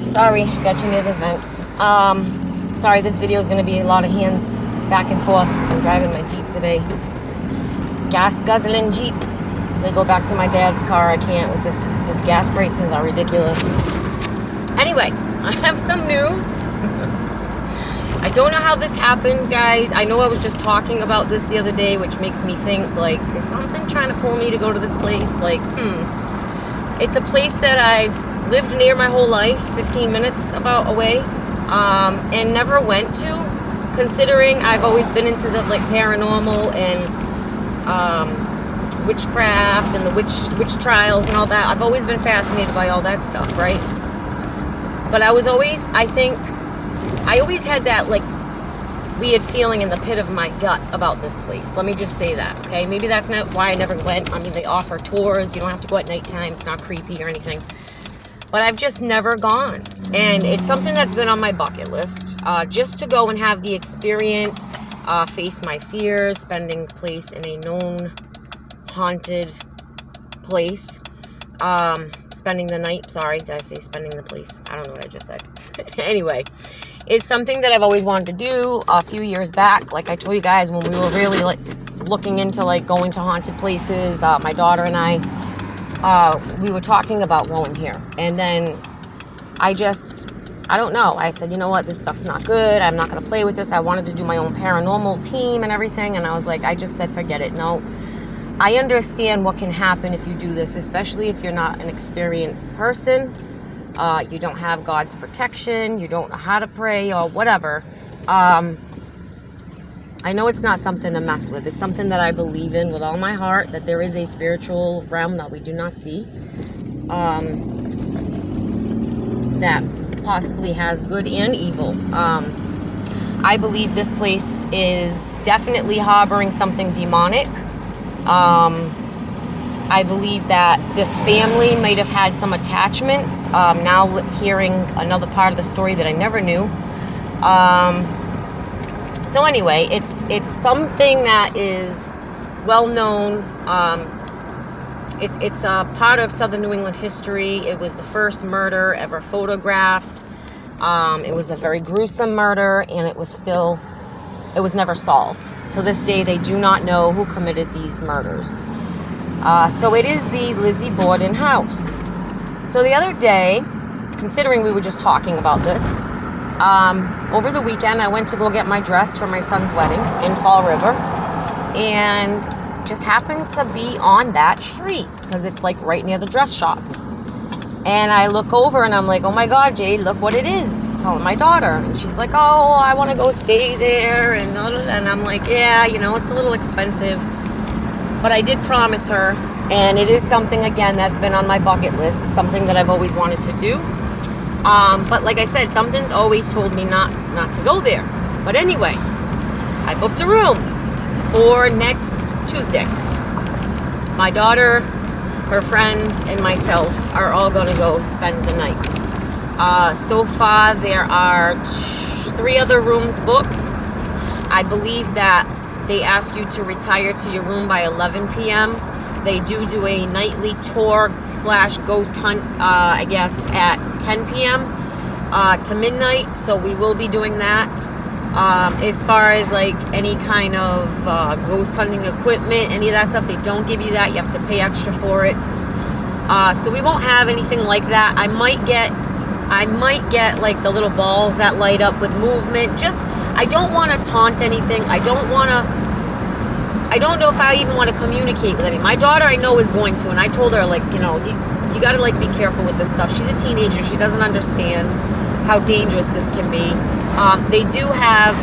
Sorry, got you near the vent. Sorry, this video is going to be a lot of hands back and forth because I'm driving my Jeep today. Gas guzzling Jeep. They go back to my dad's car. I can't with this gas prices are ridiculous. Anyway, I have some news. I don't know how this happened, guys. I know I was just talking about this the other day, which makes me think, like, is something trying to pull me to go to this place? Like, It's a place that I've lived near my whole life, 15 minutes about away, and never went to, considering I've always been into the, like, paranormal and witchcraft and the witch trials and all that. I've always been fascinated by all that stuff, right? But I always had that, like, weird feeling in the pit of my gut about this place. Let me just say that, okay? Maybe that's not why I never went. I mean, they offer tours. You don't have to go at nighttime. It's not creepy or anything. But I've just never gone. And it's something that's been on my bucket list. Just to go and have the experience, face my fears, spending place in a known haunted place. Spending the night. Sorry, did I say spending the place? I don't know what I just said. Anyway, it's something that I've always wanted to do. A few years back, like I told you guys, when we were really, like, looking into, like, going to haunted places, my daughter and I, we were talking about going here. And then I don't know. I said, you know what? This stuff's not good. I'm not going to play with this. I wanted to do my own paranormal team and everything. And I was like, I just said, forget it. No. I understand what can happen if you do this, especially if you're not an experienced person. You don't have God's protection. You don't know how to pray or whatever. I know it's not something to mess with. It's something that I believe in with all my heart, that there is a spiritual realm that we do not see, that possibly has good and evil. I believe this place is definitely harboring something demonic. I believe that this family might have had some attachments. Now hearing another part of the story that I never knew. So anyway, it's something that is well known. It's a part of Southern New England history. It was the first murder ever photographed. It was a very gruesome murder, and it was never solved. To this day, they do not know who committed these murders. So it is the Lizzie Borden house. So the other day, considering we were just talking about this, over the weekend I went to go get my dress for my son's wedding in Fall River, and just happened to be on that street because it's, like, right near the dress shop. And I look over and I'm like, oh my God, Jade, look what it is. Telling my daughter. And she's like, oh, I want to go stay there. And I'm like, yeah, it's a little expensive. But I did promise her. And it is something, again, that's been on my bucket list. Something that I've always wanted to do. But like I said, something's always told me not to go there. But anyway, I booked a room for next Tuesday. My daughter, her friend, and myself are all going to go spend the night. So far, there are 3 other rooms booked. I believe that they ask you to retire to your room by 11 p.m. They do a nightly tour / ghost hunt, I guess, at 10 p.m. To midnight. So we will be doing that. As far as, like, any kind of ghost hunting equipment, any of that stuff, they don't give you that. You have to pay extra for it. So we won't have anything like that. I might get like the little balls that light up with movement. Just, I don't want to taunt anything. I don't know if I even want to communicate with anyone. My daughter, I know, is going to, and I told her, like, you got to, like, be careful with this stuff. She's a teenager. She doesn't understand how dangerous this can be. They do have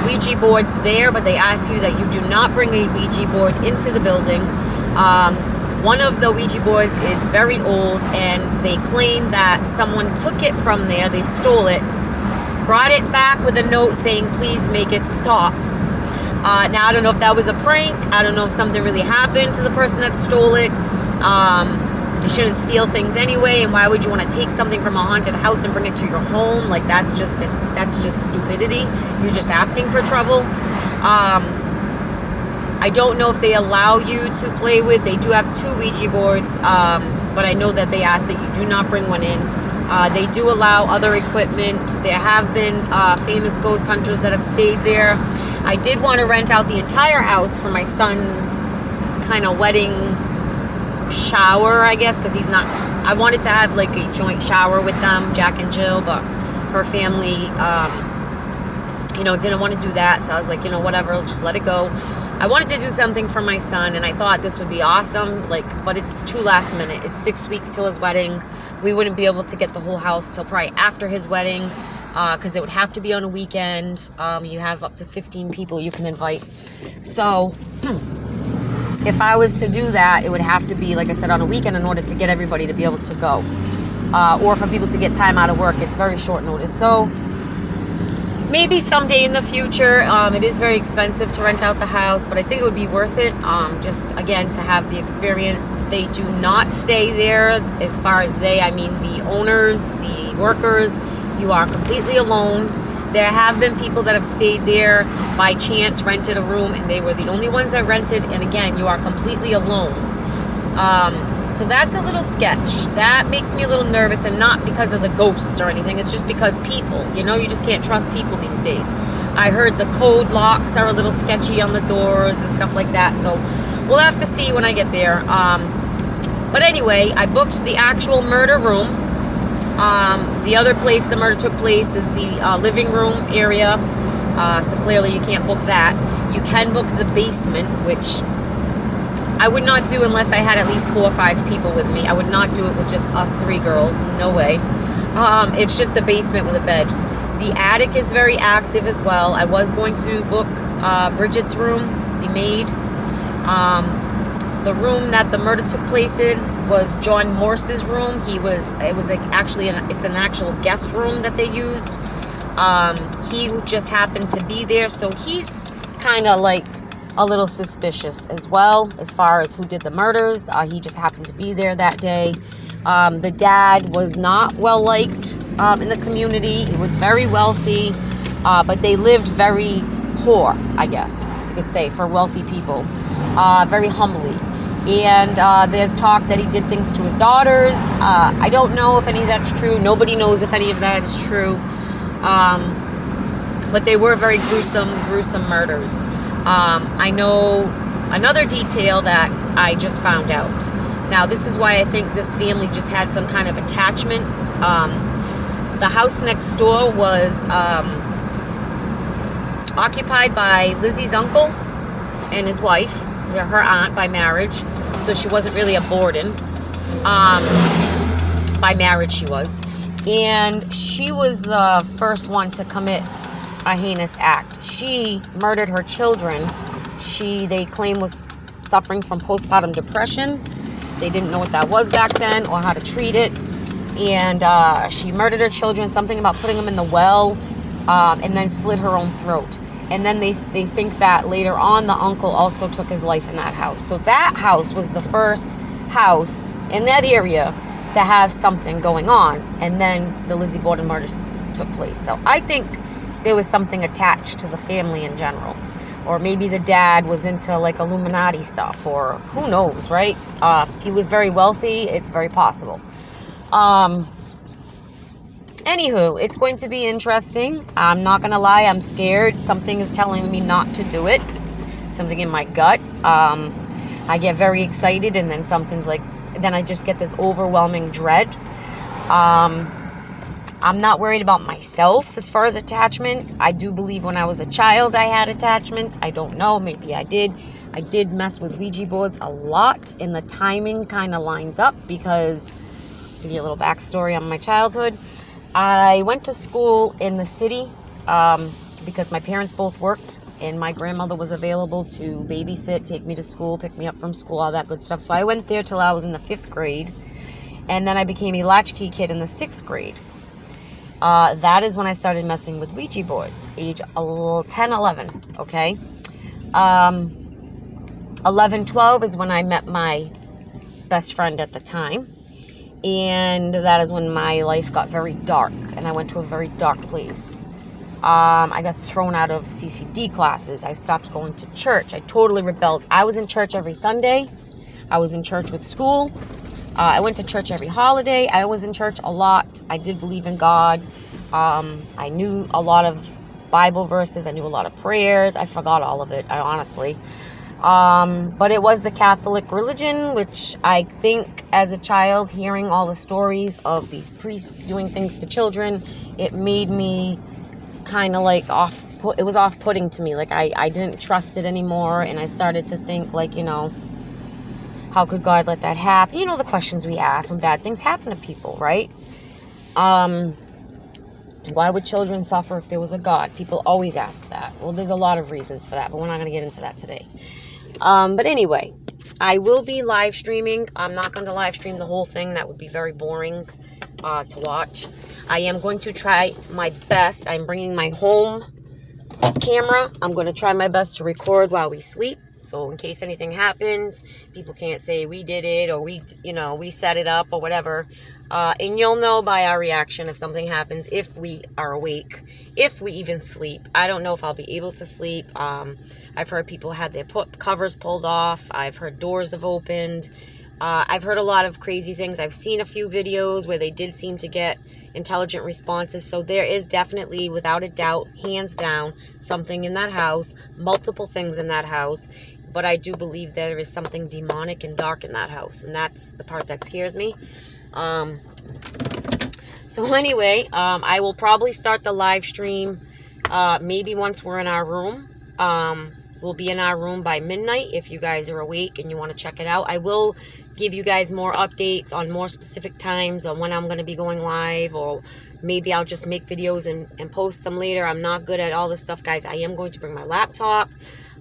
Ouija boards there, but they ask you that you do not bring a Ouija board into the building. One of the Ouija boards is very old, and they claim that someone took it from there. They stole it, brought it back with a note saying, please make it stop. Now, I don't know if that was a prank. I don't know if something really happened to the person that stole it. You shouldn't steal things anyway, and why would you want to take something from a haunted house and bring it to your home? Like, that's just stupidity. You're just asking for trouble. I don't know if they allow you to play with. They do have 2 Ouija boards, but I know that they ask that you do not bring one in. They do allow other equipment. There have been famous ghost hunters that have stayed there. I did want to rent out the entire house for my son's kind of wedding shower, I guess, because I wanted to have like a joint shower with them, Jack and Jill, but her family, didn't want to do that. So I was like, whatever, just let it go. I wanted to do something for my son, and I thought this would be awesome, but it's too last minute. It's 6 weeks till his wedding. We wouldn't be able to get the whole house till probably after his wedding, because it would have to be on a weekend. You have up to 15 people you can invite. So if I was to do that, it would have to be, like I said, on a weekend in order to get everybody to be able to go. Or for people to get time out of work. It's very short notice. So maybe someday in the future. It is very expensive to rent out the house, but I think it would be worth it. Just, again, to have the experience. They do not stay there. As far as I mean the owners, the workers. You are completely alone. There have been people that have stayed there by chance, rented a room, and they were the only ones that rented. And again, you are completely alone. So that's a little sketch. That makes me a little nervous, and not because of the ghosts or anything. It's just because people, you just can't trust people these days. I heard the code locks are a little sketchy on the doors and stuff like that. So we'll have to see when I get there. But anyway, I booked the actual murder room. The other place the murder took place is the living room area. So clearly you can't book that. You can book the basement, which I would not do unless I had at least 4 or 5 people with me. I would not do it with just us 3 girls. No way. It's just a basement with a bed. The attic is very active as well. I was going to book Bridget's room, the maid. The room that the murder took place in was John Morse's room. It's an actual guest room that they used. He just happened to be there, so he's kind of like a little suspicious as well as far as who did the murders. He just happened to be there that day. The dad was not well liked in the community. He was very wealthy, but they lived very poor, I guess you could say, for wealthy people, very humbly. And there's talk that he did things to his daughters. I don't know if any of that's true. Nobody knows if any of that is true. But they were very gruesome murders. I know another detail that I just found out. Now, this is why I think this family just had some kind of attachment. The house next door was occupied by Lizzie's uncle and his wife, her aunt by marriage. So she wasn't really a borden. By marriage she was. And she was the first one to commit a heinous act. She murdered her children. They claim was suffering from postpartum depression. They didn't know what that was back then or how to treat it. And she murdered her children, something about putting them in the well, and then slit her own throat. And then they think that later on the uncle also took his life in that house. So that house was the first house in that area to have something going on. And then the Lizzie Borden murder took place. So I think there was something attached to the family in general. Or maybe the dad was into like Illuminati stuff, or who knows, right? If he was very wealthy, it's very possible. Anywho, it's going to be interesting. I'm not going to lie, I'm scared. Something is telling me not to do it. Something in my gut. I get very excited, and then then I just get this overwhelming dread. I'm not worried about myself as far as attachments. I do believe when I was a child I had attachments. I don't know, maybe I did. I did mess with Ouija boards a lot, and the timing kind of lines up because, I'll give you a little backstory on my childhood. I went to school in the city because my parents both worked, and my grandmother was available to babysit, take me to school, pick me up from school, all that good stuff. So I went there till I was in the 5th grade, and then I became a latchkey kid in the 6th grade. That is when I started messing with Ouija boards, age 10, 11, okay? 11, 12 is when I met my best friend at the time, and that is when my life got very dark, and I went to a very dark place. I got thrown out of CCD classes. I stopped going to church. I totally rebelled. I was in church every Sunday. I was in church with school. I went to church every holiday. I was in church a lot. I did believe in God. I knew a lot of Bible verses. I knew a lot of prayers. I forgot all of it, honestly. But it was the Catholic religion, which I think as a child, hearing all the stories of these priests doing things to children, it made me kind of like it was off-putting to me. Like I didn't trust it anymore, and I started to think like, how could God let that happen? You know, the questions we ask when bad things happen to people, right? Why would children suffer if there was a God? People always ask that. Well, there's a lot of reasons for that, but we're not going to get into that today. But anyway, I will be live streaming. I'm not going to live stream the whole thing. That would be very boring to watch. I am going to try my best. I'm bringing my home camera. I'm going to try my best to record while we sleep. So in case anything happens, people can't say we did it or we set it up or whatever. And you'll know by our reaction if something happens, if we are awake, if we even sleep. I don't know if I'll be able to sleep. I've heard people had their covers pulled off. I've heard doors have opened. I've heard a lot of crazy things. I've seen a few videos where they did seem to get intelligent responses. So there is definitely, without a doubt, hands down, something in that house, multiple things in that house. But I do believe there is something demonic and dark in that house. And that's the part that scares me. So anyway, I will probably start the live stream maybe once we're in our room. We'll be in our room by midnight if you guys are awake and you want to check it out. I will give you guys more updates on more specific times on when I'm going to be going live, or maybe I'll just make videos and post them later. I'm not good at all this stuff, guys. I am going to bring my laptop.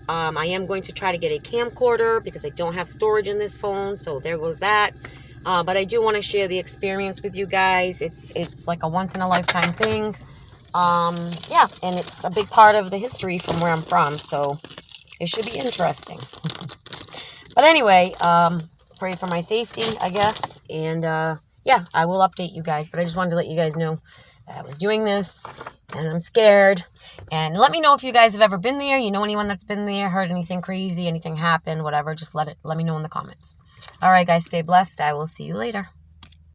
I am going to try to get a camcorder because I don't have storage in this phone, so there goes that. But I do want to share the experience with you guys. It's like a once-in-a-lifetime thing. Yeah, and it's a big part of the history from where I'm from, so it should be interesting. But anyway, pray for my safety, I guess. And yeah, I will update you guys. But I just wanted to let you guys know that I was doing this, and I'm scared. And let me know if you guys have ever been there. You know anyone that's been there, heard anything crazy, anything happened, whatever. Just let me know in the comments. All right, guys, stay blessed. I will see you later.